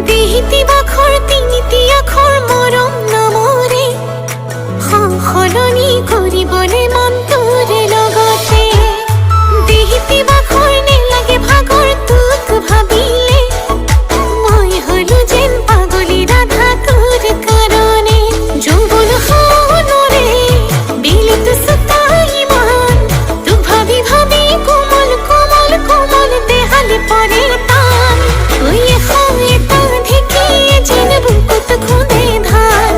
দেহিতি বাখর তিনিতি আখর মরম নমরে সলনি কৰিবলে মন তোৰে লগতে দেহিতি বাখৰ নেলাগে ভাগৰ তোক ভাবিলে মই হলো যেন পাগলী ৰাধা তোৰ কাৰণে যৌৱন সোণৰে বিলিত সুতাই মান তোক ভাবি ভাবি কোমল কোমল কোমল দেহালে পৰে টান ওই হয় তা ঢেকিয়ে যেন বুকুত খুঁদে ধান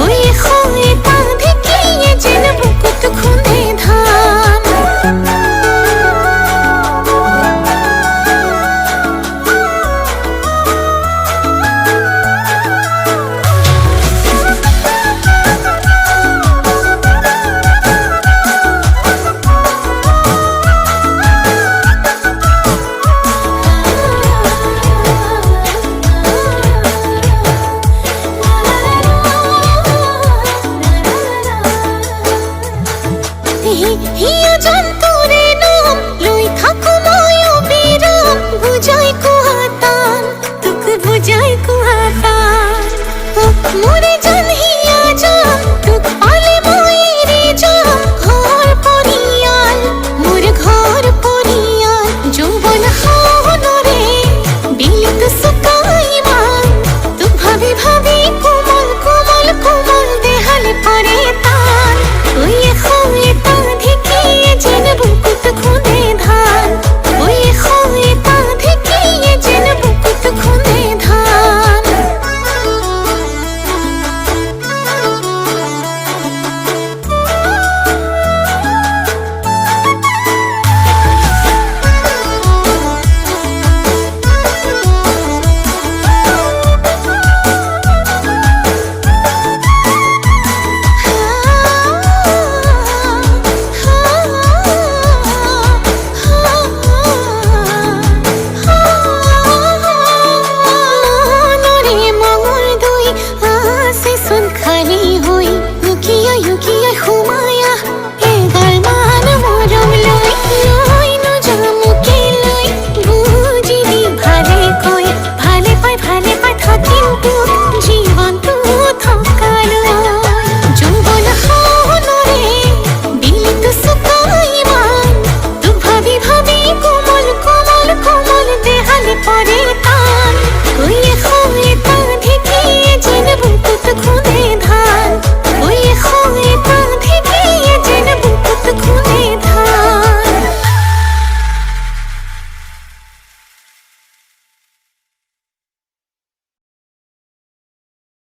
ওই হয় তা ঢেকিয়ে যেন বুকুত খুঁদে ধান হিয়া জন্তু